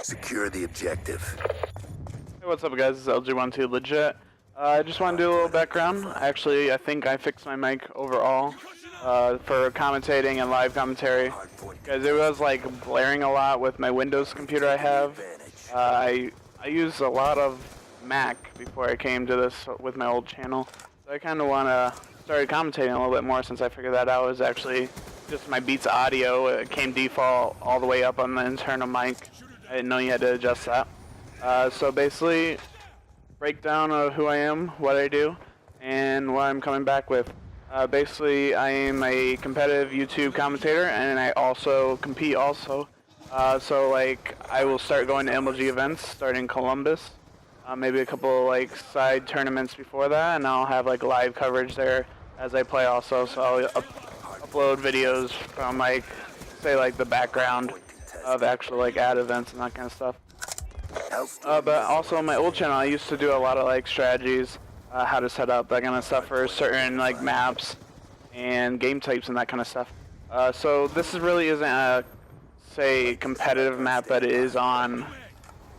Secure the objective. Hey, what's up guys, it's LG1T legit. I just want to do a little background. Actually, I think I fixed my mic overall for commentating and live commentary, because it was like blaring a lot with my Windows computer I have. I used a lot of Mac before I came to this with my old channel, so I kind of want to start commentating a little bit more since I figured that out. It was actually just my Beats audio. It came default all the way up on the internal mic. I didn't know you had to adjust that. So basically, breakdown of who I am, what I do, and what I'm coming back with. Basically, I am a competitive YouTube commentator, and I also compete also. So like, I will start going to LG events starting in Columbus. Maybe a couple like side tournaments before that, and I'll have like live coverage there as I play also. So I'll upload videos from like, say like the background of actual like ad events and that kind of stuff. But also on my old channel, I used to do a lot of like strategies, how to set up that kind of stuff for certain like maps and game types and that kind of stuff. So this really isn't a, say, competitive map, but it is on,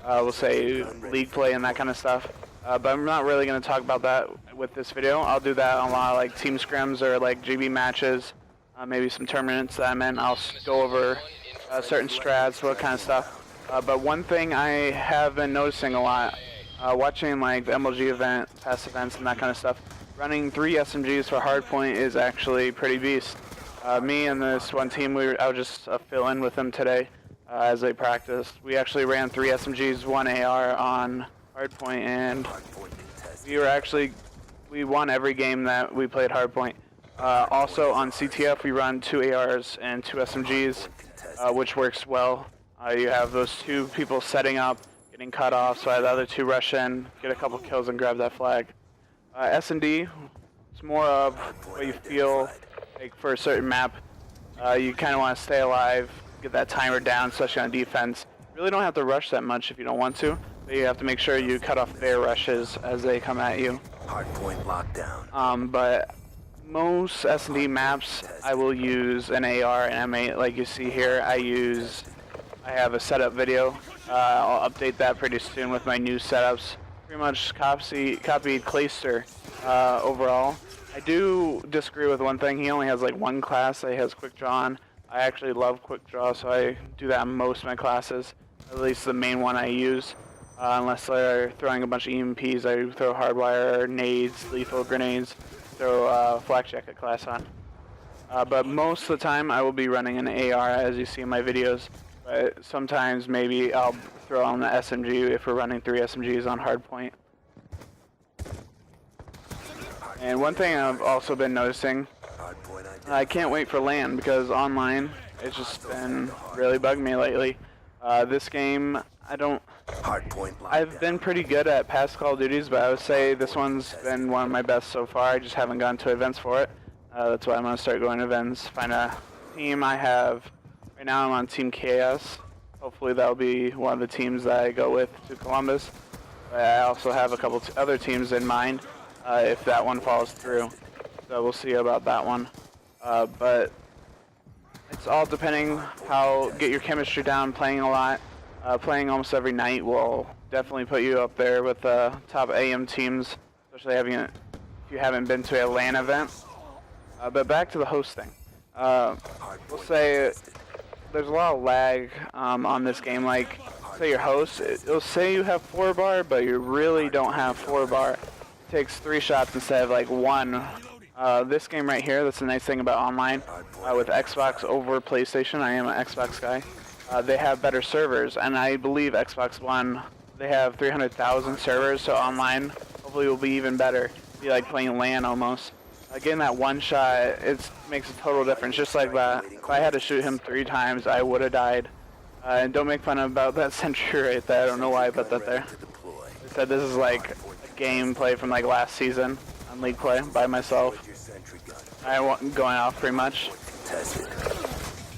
we'll say, league play and that kind of stuff. But I'm not really going to talk about that with this video. I'll do that on a lot of like team scrims or like GB matches, maybe some tournaments that I'm in. I'll go over certain strats, what kind of stuff. But one thing I have been noticing a lot, watching like the MLG event, past events and that kind of stuff, running 3 SMGs for hardpoint is actually pretty beast. Me and this one team, I was just fill in with them today as they practiced. We actually ran 3 SMGs, 1 AR on hardpoint, and we won every game that we played hardpoint. Also on CTF, we run 2 ARs and 2 SMGs, which works well. You have those 2 people setting up, getting cut off, so I have the other 2 rush in, get a couple kills and grab that flag. S&D, it's more of what you feel like for a certain map. You kind of want to stay alive, get that timer down, especially on defense. You really don't have to rush that much if you don't want to, but you have to make sure you cut off their rushes as they come at you. Hardpoint lockdown. But most S&D maps, I will use an AR and M8 like you see here. I have a setup video. I'll update that pretty soon with my new setups. Pretty much copied Clayster overall. I do disagree with one thing. He only has like 1 class that he has quick draw on. I actually love quick draw, so I do that in most of my classes. At least the main one I use. Unless they're throwing a bunch of EMPs, I throw hardwire, nades, lethal grenades, throw flak jacket class on. But most of the time I will be running an AR as you see in my videos. But sometimes maybe I'll throw on the SMG if we're running 3 SMGs on hardpoint. And one thing I've also been noticing, I can't wait for LAN because online it's just been really bugging me lately. This game, I've been pretty good at past Call of Duties, but I would say this one's been one of my best so far. I just haven't gone to events for it. That's why I'm going to start going to events, find a team. Right now I'm on Team KS. Hopefully that'll be one of the teams that I go with to Columbus. But I also have a couple other teams in mind if that one falls through. So we'll see about that one. But it's all depending get your chemistry down, playing a lot. Playing almost every night will definitely put you up there with the top AM teams, especially if you haven't been to a LAN event. But back to the hosting. We'll say there's a lot of lag on this game. Like, say your host, it'll say you have 4 bar, but you really don't have 4 bar. It takes 3 shots instead of like 1. This game right here, that's the nice thing about online. With Xbox over PlayStation, I am an Xbox guy. They have better servers, and I believe Xbox One, they have 300,000 servers, so online hopefully will be even better. Be like playing LAN almost. Getting that 1 shot, it makes a total difference, just like that. If I had to shoot him 3 times, I would have died. And don't make fun about that sentry right there. I don't know why I put that there. I said this is like a gameplay from like last season on league play by myself. I wasn't going off pretty much.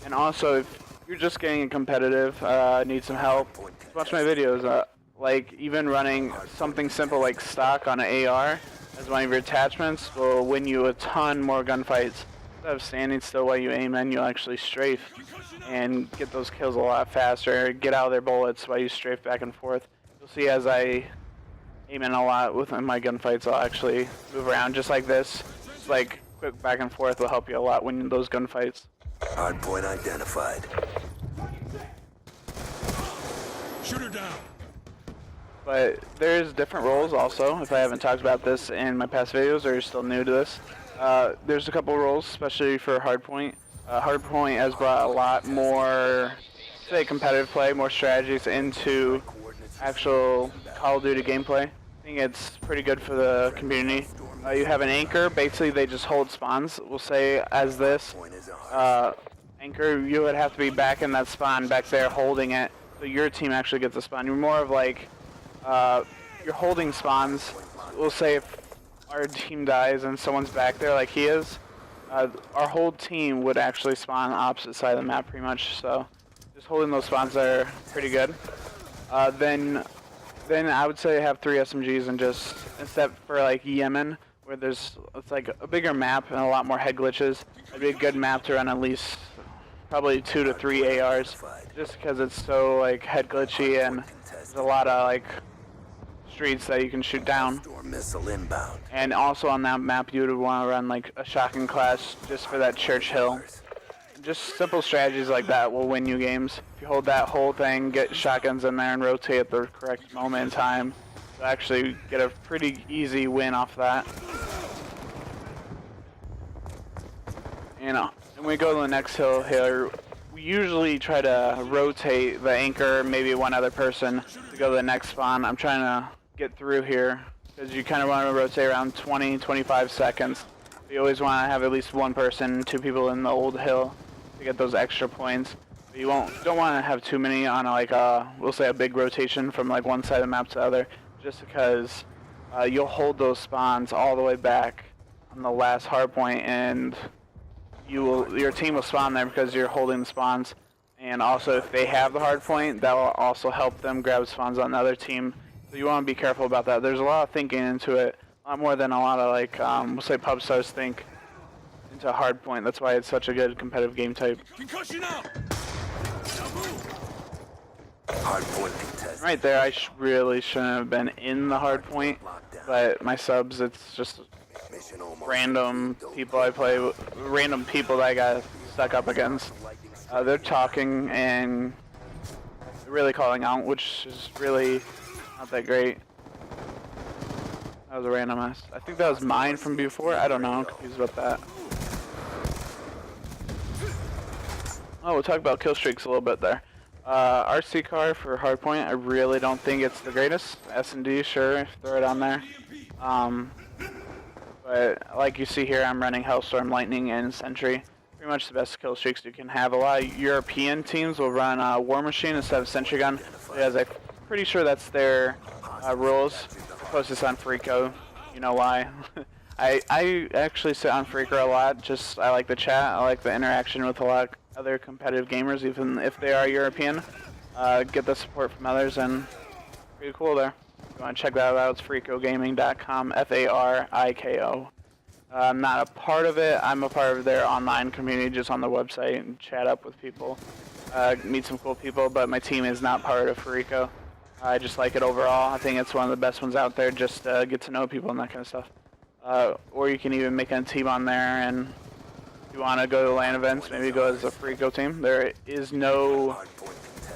And also, if you're just getting competitive, need some help, watch my videos. Like even running something simple like stock on an AR as one of your attachments will win you a ton more gunfights. instead of standing still while you aim in, you'll actually strafe and get those kills a lot faster, get out of their bullets while you strafe back and forth. You'll see as I aim in a lot with my gunfights, I'll actually move around just like this. Just like quick back and forth will help you a lot when in those gunfights. Hardpoint identified. Shooter down. But there's different roles also, if I haven't talked about this in my past videos or you're still new to this. There's a couple roles, especially for Hardpoint. Hardpoint has brought a lot more, say, competitive play, more strategies into actual Call of Duty gameplay. I think it's pretty good for the community. You have an anchor, basically they just hold spawns. We'll say as this, anchor, you would have to be back in that spawn, back there holding it, so your team actually gets the spawn. You're more of like, you're holding spawns. We'll say if our team dies and someone's back there like he is, our whole team would actually spawn opposite side of the map pretty much, so just holding those spawns are pretty good. Then I would say have 3 SMGs and just, except for like Yemen, where it's like a bigger map and a lot more head glitches, it'd be a good map to run at least probably 2 to 3 ARs, just because it's so like head glitchy and there's a lot of like streets that you can shoot down. Missile inbound. And also on that map you would want to run like a shotgun class just for that Churchill. Just simple strategies like that will win you games. If you hold that whole thing, get shotguns in there and rotate at the correct moment in time, you'll actually get a pretty easy win off that. You know, and we go to the next hill here. We usually try to rotate the anchor, maybe one other person, to go to the next spawn. I'm trying to get through here because you kind of want to rotate around 20-25 seconds. You always want to have at least one person, 2 people in the old hill to get those extra points. But you don't want to have too many on like we'll say a big rotation from like one side of the map to the other, just because you'll hold those spawns all the way back on the last hard point, and your team will spawn there because you're holding the spawns. And also if they have the hard point, that will also help them grab spawns on the other team. So you want to be careful about that. There's a lot of thinking into it, a lot more than a lot of like we'll say pub stars think into hard point. That's why it's such a good competitive game type. Concussion out. Hardpoint contested. Right there, I really shouldn't have been in the hard point, but my subs, it's just random people I play with, random people that I got stuck up against. They're talking and really calling out, which is really not that great. That was a random ass. I think that was mine from before. I don't know. I'm confused about that. Oh, we'll talk about kill streaks a little bit there. RC car for hardpoint, I really don't think it's the greatest. S&D, sure, throw it on there. But like you see here, I'm running Hellstorm, Lightning, and Sentry. Pretty much the best kill streaks you can have. A lot of European teams will run War Machine instead of Sentry Gun, because I'm pretty sure that's their rules. I post this on Freako, you know why. I actually sit on Freako a lot, just I like the chat, I like the interaction with a lot of other competitive gamers, even if they are European. Get the support from others, and pretty cool there. If you want to check that out, it's freakogaming.com, F-A-R-I-K-O. I'm not a part of it. I'm a part of their online community, just on the website, and chat up with people, meet some cool people, but my team is not part of Freako. I just like it overall. I think it's one of the best ones out there, just get to know people and that kind of stuff. Or you can even make a team on there, and if you want to go to LAN events, maybe go as a Freako team. There is no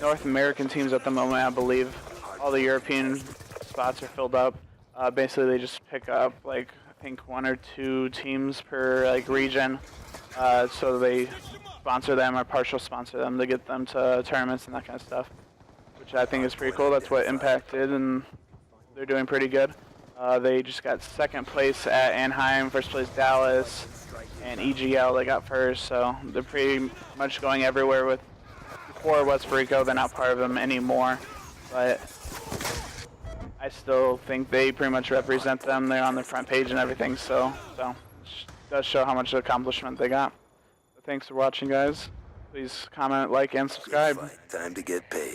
North American teams at the moment, I believe. All the European spots are filled up. Basically, they just pick up, like, I think 1 or 2 teams per, like, region. So they sponsor them or partial sponsor them to get them to tournaments and that kind of stuff, which I think is pretty cool. That's what Impact did, and they're doing pretty good. They just got 2nd place at Anaheim, 1st place Dallas, and EGL they got 1st, so they're pretty much going everywhere with. Before West Freako, they're not part of them anymore, but I still think they pretty much represent them. They're on the front page and everything, so it does show how much accomplishment they got. So thanks for watching, guys. Please comment, like, and subscribe. Time to get paid.